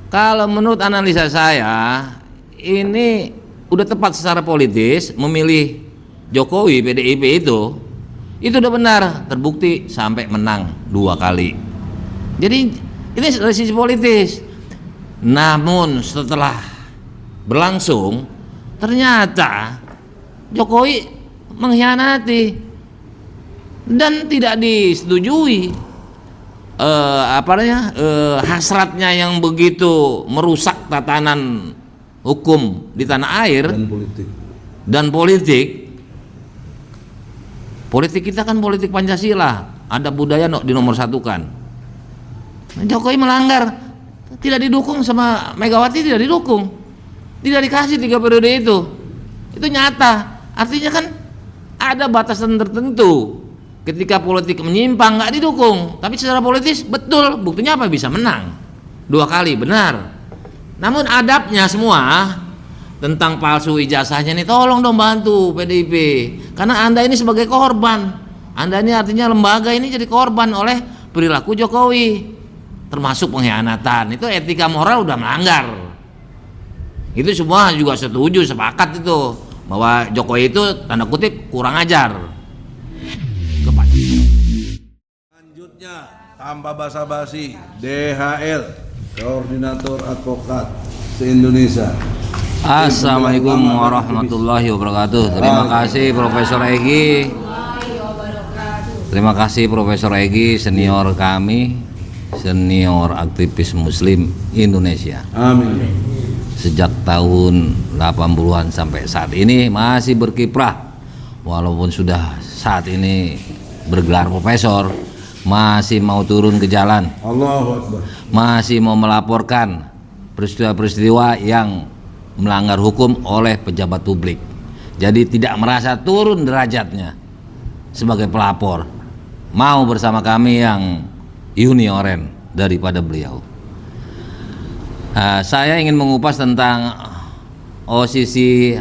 Kalau menurut analisa saya, ini udah tepat secara politis memilih Jokowi PDIP itu udah benar, terbukti sampai menang 2 kali. Jadi ini dari sisi politis. Namun setelah berlangsung ternyata Jokowi mengkhianati dan tidak disetujui hasratnya yang begitu merusak tatanan hukum di tanah air dan politik kita kan politik Pancasila, ada budaya dinomor satukan. Jokowi melanggar, tidak didukung sama Megawati, tidak didukung, tidak dikasih 3 periode itu nyata. Artinya kan ada batasan tertentu. Ketika politik menyimpang nggak didukung, tapi secara politis betul, buktinya apa, bisa menang 2 kali, benar. Namun adabnya semua tentang palsu ijazahnya ini tolong dong bantu PDIP, karena Anda ini sebagai korban, Anda ini artinya lembaga ini jadi korban oleh perilaku Jokowi, termasuk pengkhianatan. Itu etika moral udah melanggar. Itu semua juga setuju, sepakat itu bahwa Jokowi itu tanda kutip kurang ajar. Selanjutnya tanpa basa-basi, DHL, Koordinator Advokat se-Indonesia. Assalamualaikum warahmatullahi wabarakatuh. Terima kasih Profesor Egy. Terima kasih Profesor Egy, senior kami, senior aktivis Muslim Indonesia. Amin. Sejak tahun 80-an sampai saat ini masih berkiprah, walaupun sudah saat ini bergelar profesor, masih mau turun ke jalan, Allahu Akbar, masih mau melaporkan peristiwa-peristiwa yang melanggar hukum oleh pejabat publik. Jadi tidak merasa turun derajatnya sebagai pelapor, mau bersama kami yang junioren daripada beliau. Saya ingin mengupas tentang OCC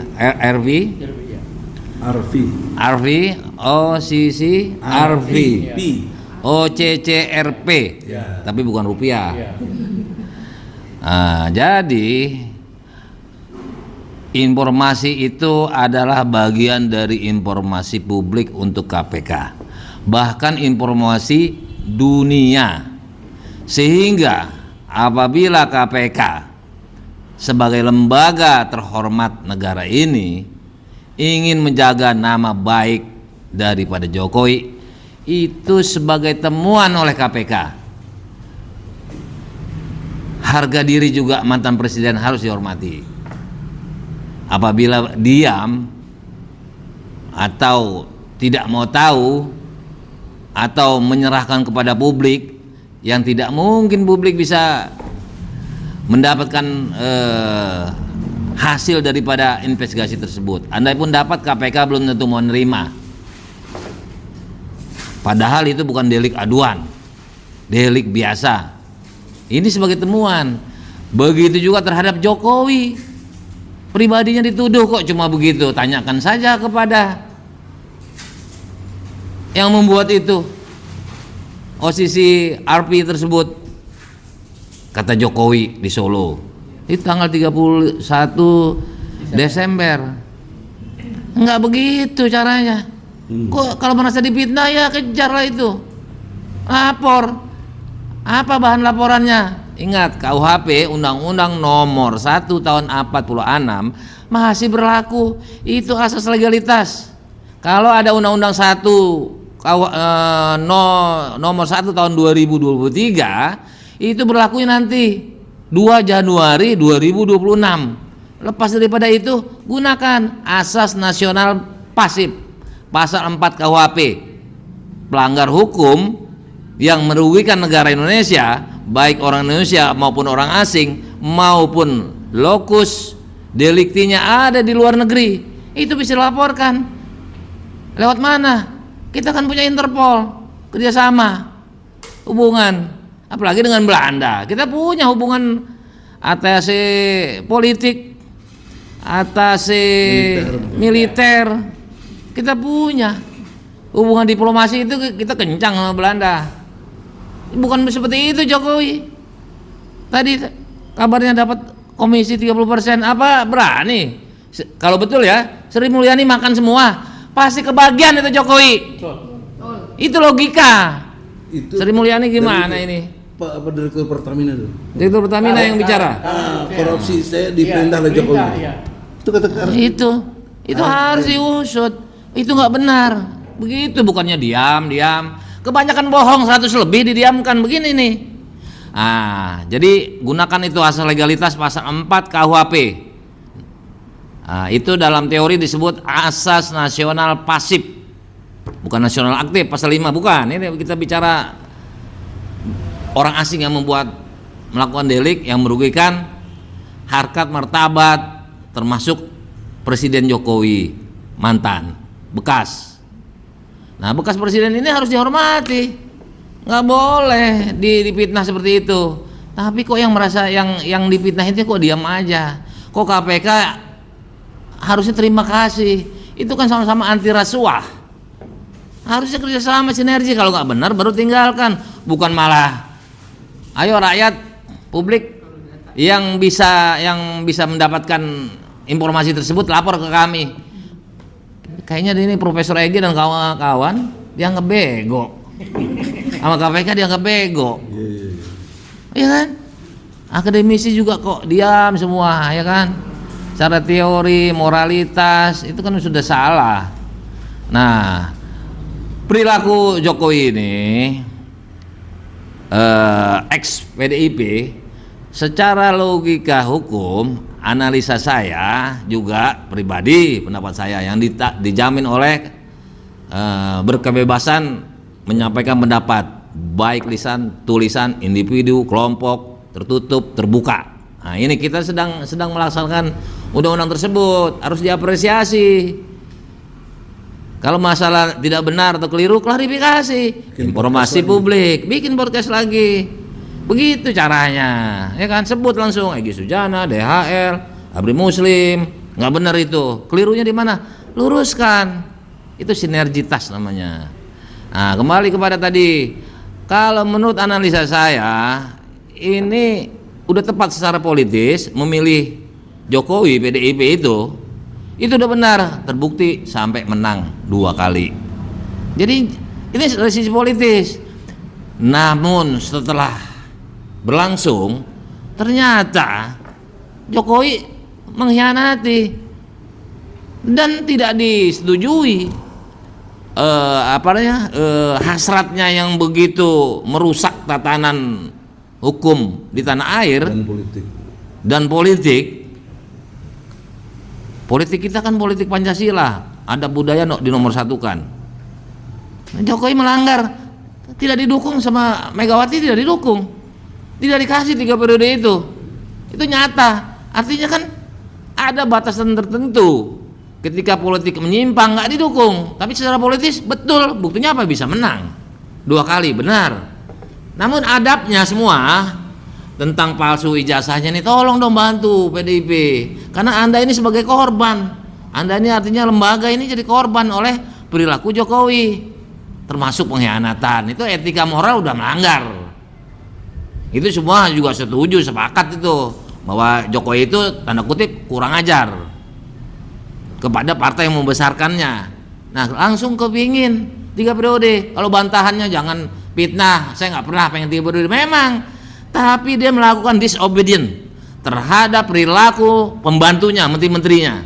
OCCRP, tapi bukan rupiah. Jadi informasi itu adalah bagian dari informasi publik untuk KPK, bahkan informasi dunia, sehingga apabila KPK sebagai lembaga terhormat negara ini ingin menjaga nama baik daripada Jokowi, itu sebagai temuan oleh KPK. Harga diri juga mantan presiden harus dihormati. Apabila diam atau tidak mau tahu atau menyerahkan kepada publik, yang tidak mungkin publik bisa mendapatkan hasil daripada investigasi tersebut. Andai pun dapat, KPK belum tentu mau menerima. Padahal itu bukan delik aduan, delik biasa. Ini sebagai temuan. Begitu juga terhadap Jokowi, pribadinya dituduh kok cuma begitu. Tanyakan saja kepada yang membuat itu OCC RP tersebut. Kata Jokowi di Solo itu tanggal 31 Desember. Enggak begitu caranya. Kok kalau merasa difitnah, ya kejarlah itu, lapor. Apa bahan laporannya? Ingat, KUHP Undang-Undang Nomor 1 Tahun 46 masih berlaku. Itu asas legalitas. Kalau ada Undang-Undang 1 Nomor 1 Tahun 2023, itu berlakunya nanti 2 Januari 2026. Lepas daripada itu, gunakan asas nasional pasif pasal 4 KUHP, pelanggar hukum yang merugikan negara Indonesia, baik orang Indonesia maupun orang asing, maupun lokus deliktinya ada di luar negeri, itu bisa dilaporkan. Lewat mana? Kita kan punya Interpol, kerjasama, hubungan, apalagi dengan Belanda. Kita punya hubungan atase politik, atase militer. Kita punya hubungan diplomasi, itu kita kencang sama Belanda. Bukan seperti itu Jokowi. Tadi kabarnya dapat komisi 30%, apa berani? Kalau betul ya, Sri Mulyani makan semua, pasti kebagian itu Jokowi. Itu logika. Itu Sri Mulyani gimana dari- ini? Pak apa Direktur Pertamina tuh? Direktur Pertamina yang bicara. Korupsi saya diperintah oleh Jokowi. Itu kata Itu harus diusut. Itu nggak benar. Begitu, bukannya diam. Kebanyakan bohong, 100 lebih didiamkan begini nih. Jadi gunakan itu asas legalitas pasal 4 KUHP. Itu dalam teori disebut asas nasional pasif, bukan nasional aktif. Pasal 5 bukan. Ini kita bicara orang asing yang melakukan delik yang merugikan harkat martabat, termasuk Presiden Jokowi mantan bekas. Nah, bekas presiden ini harus dihormati, nggak boleh dipitnah seperti itu. Tapi kok yang merasa yang dipitnah itu kok diam aja? Kok KPK harusnya terima kasih? Itu kan sama-sama anti rasuah. Harusnya kerjasama sinergi. Kalau nggak benar baru tinggalkan, bukan malah ayo rakyat publik yang bisa mendapatkan informasi tersebut lapor ke kami. Kayaknya ini Profesor Egi dan kawan-kawan dianggap bego. Sama KPK dianggap bego. Iya kan? Akademisi juga kok diam semua, ya kan? Cara teori, moralitas itu kan sudah salah. Nah, perilaku Jokowi ini ex PDIP secara logika hukum, analisa saya juga pribadi, pendapat saya yang dijamin oleh berkebebasan menyampaikan pendapat, baik lisan, tulisan, individu, kelompok, tertutup, terbuka. Nah, ini kita sedang melaksanakan undang-undang tersebut, harus diapresiasi. Kalau masalah tidak benar atau keliru, klarifikasi, informasi publik, bikin podcast lagi. Begitu caranya, ya kan? Sebut langsung Egy Sujana, DHL, Abri Muslim, nggak benar itu. Kelirunya di mana? Luruskan. Itu sinergitas namanya. Nah, kembali kepada tadi, kalau menurut analisa saya, ini udah tepat secara politis memilih Jokowi PDIP itu udah benar, terbukti sampai menang 2 kali. Jadi ini dari sisi politis. Namun setelah berlangsung ternyata Jokowi mengkhianati dan tidak disetujui hasratnya yang begitu merusak tatanan hukum di tanah air dan politik kita kan politik Pancasila, ada budaya dinomor satukan. Jokowi melanggar, tidak didukung sama Megawati, tidak didukung, tidak dikasih 3 periode itu nyata. Artinya kan ada batasan tertentu ketika politik menyimpang nggak didukung, tapi secara politis betul, buktinya apa, bisa menang 2 kali, benar. Namun adabnya semua tentang palsu ijazahnya nih, tolong dong bantu PDIP, karena Anda ini sebagai korban. Anda ini artinya lembaga ini jadi korban oleh perilaku Jokowi, termasuk pengkhianatan. Itu etika moral udah melanggar. Itu semua juga setuju, sepakat itu bahwa Jokowi itu tanda kutip kurang ajar kepada partai yang membesarkannya. Nah, langsung kepingin 3 periode. Kalau bantahannya jangan fitnah, saya nggak pernah pengen 3 periode memang, tapi dia melakukan disobedient terhadap perilaku pembantunya, menteri-menterinya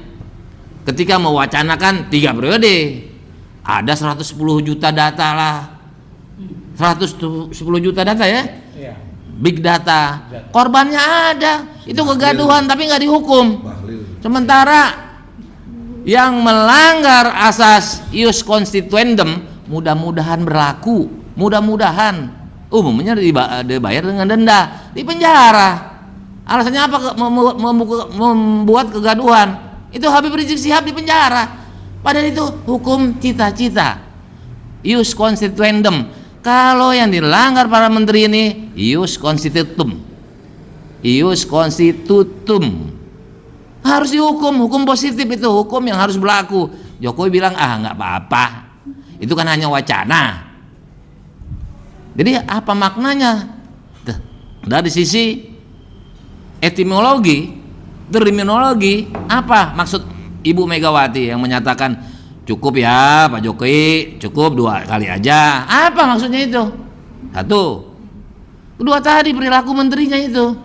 ketika mewacanakan 3 periode. Ada 110 juta data lah, 110 juta data ya, big data, korbannya ada, itu kegaduhan tapi nggak dihukum. Sementara yang melanggar asas ius constituendum mudah-mudahan berlaku, mudah-mudahan umumnya dibayar dengan denda, di penjara. Alasannya apa? Membuat kegaduhan. Itu Habib Rizik Syihab di penjara. Padahal itu hukum cita-cita, ius constituendum. Kalau yang dilanggar para menteri ini ius constitutum, ius constitutum, harus dihukum. Hukum positif itu hukum yang harus berlaku. Jokowi bilang nggak apa-apa, itu kan hanya wacana. Jadi apa maknanya? Dari sisi etimologi, terminologi, apa maksud Ibu Megawati yang menyatakan cukup ya Pak Jokowi, cukup 2 kali aja. Apa maksudnya itu? Satu. Kedua tadi perilaku menterinya itu.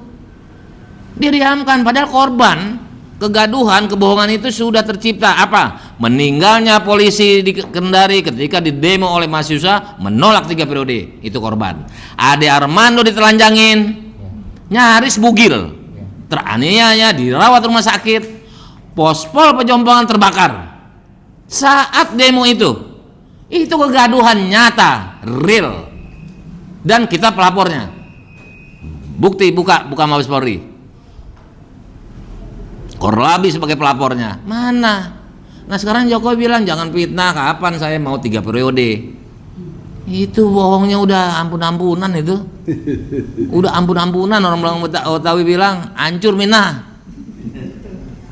Dia diamkan, padahal korban kegaduhan, kebohongan itu sudah tercipta. Apa? Meninggalnya polisi di Kendari ketika didemo oleh mahasiswa menolak 3 periode. Itu korban. Ade Armando ditelanjangin, nyaris bugil, teraniaya, dirawat rumah sakit. Pospol Pejompongan terbakar saat demo itu kegaduhan nyata, real, dan kita pelapornya. Bukti buka Mabes Polri, Korlabi sebagai pelapornya. Mana? Nah sekarang Jokowi bilang jangan fitnah, kapan saya mau 3 periode. Itu bohongnya udah ampun-ampunan itu. Udah ampun-ampunan, orang Betawi bilang hancur minah.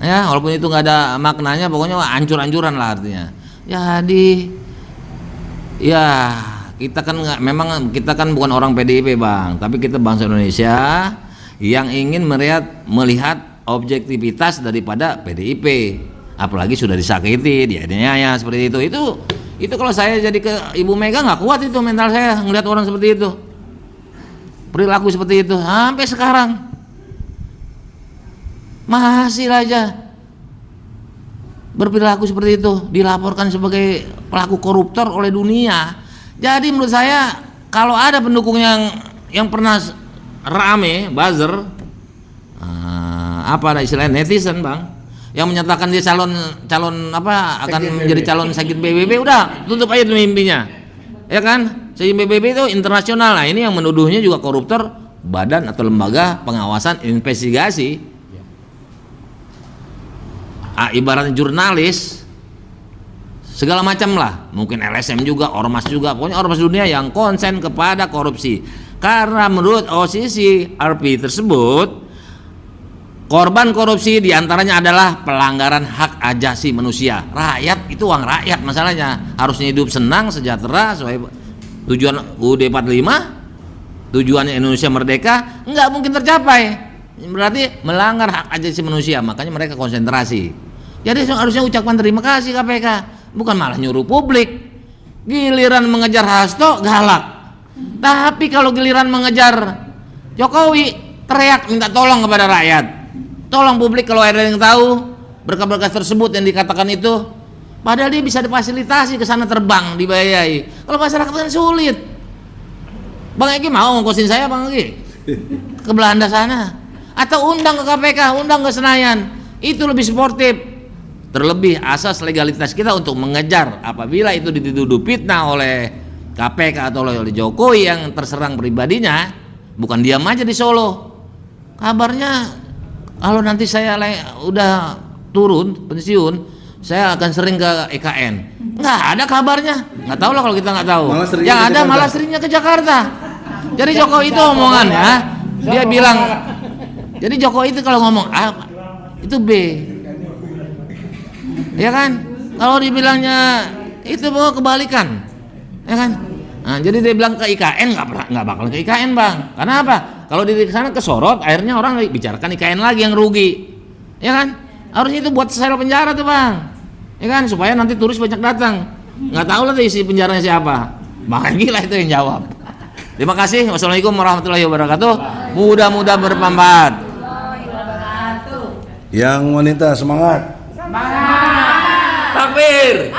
Ya, walaupun itu nggak ada maknanya, pokoknya hancur-hancuran lah artinya. Jadi ya kita kan memang kita kan bukan orang PDIP Bang, tapi kita bangsa Indonesia yang ingin melihat objektivitas daripada PDIP, apalagi sudah disakiti, dianiaya seperti itu. Itu kalau saya jadi ke Ibu Mega nggak kuat itu mental saya ngelihat orang seperti itu, perilaku seperti itu sampai sekarang masih aja berperilaku seperti itu, dilaporkan sebagai pelaku koruptor oleh dunia. Jadi menurut saya kalau ada pendukung yang pernah rame buzzer, apa ada istilah netizen Bang, yang menyatakan dia calon apa akan menjadi calon sekjen PBB, udah tutup aja tuh mimpinya, ya kan? Sekjen PBB itu internasional. Nah ini yang menuduhnya juga koruptor, badan atau lembaga pengawasan investigasi. Ibaratnya jurnalis segala macam lah, mungkin LSM juga, ormas juga, pokoknya ormas dunia yang konsen kepada korupsi. Karena menurut OCC RP tersebut, korban korupsi diantaranya adalah pelanggaran hak ajasi manusia. Rakyat itu uang rakyat, masalahnya harusnya hidup senang, sejahtera, sesuai tujuan UUD 45, tujuannya Indonesia merdeka, nggak mungkin tercapai. Berarti melanggar hak ajasi manusia, makanya mereka konsentrasi. Jadi harusnya ucapan terima kasih KPK, bukan malah nyuruh publik. Giliran mengejar Hasto galak, tapi kalau giliran mengejar Jokowi teriak minta tolong kepada rakyat. Tolong publik kalau ada yang tahu berkas-berkas tersebut yang dikatakan itu, padahal dia bisa difasilitasi ke sana terbang, dibayai. Kalau masyarakat kan sulit. Bang Egi mau ngongkosin saya Bang Egi ke Belanda sana, atau undang ke KPK, undang ke Senayan, itu lebih sportif. Terlebih asas legalitas kita untuk mengejar apabila itu dituduh fitnah oleh KPK atau oleh Jokowi yang terserang pribadinya, bukan diam aja di Solo. Kabarnya kalau nanti saya udah turun pensiun, saya akan sering ke EKN. Nggak ada kabarnya, nggak tahu lah kalau kita nggak tahu. Yang ada malah seringnya ke Jakarta. Jadi Jokowi itu omongan ya, dia bilang. Jadi Jokowi itu kalau ngomong A, itu B. Ya kan? Kalau dibilangnya itu mau kebalikan, ya kan? Nah, jadi dia bilang ke IKN nggak bakal ke IKN Bang. Karena apa? Kalau di sana kesorot, akhirnya orang bicarakan IKN lagi yang rugi, ya kan? Harusnya itu buat sel penjara tuh Bang, ya kan? Supaya nanti turis banyak datang. Nggak tahu lah tuh isi penjaranya siapa. Bang Egi lah itu yang jawab. Terima kasih. Wassalamualaikum warahmatullahi wabarakatuh. Mudah-mudahan bermanfaat. Yang wanita semangat. Takbir.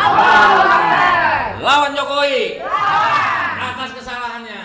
Lawan Jokowi atas kesalahannya.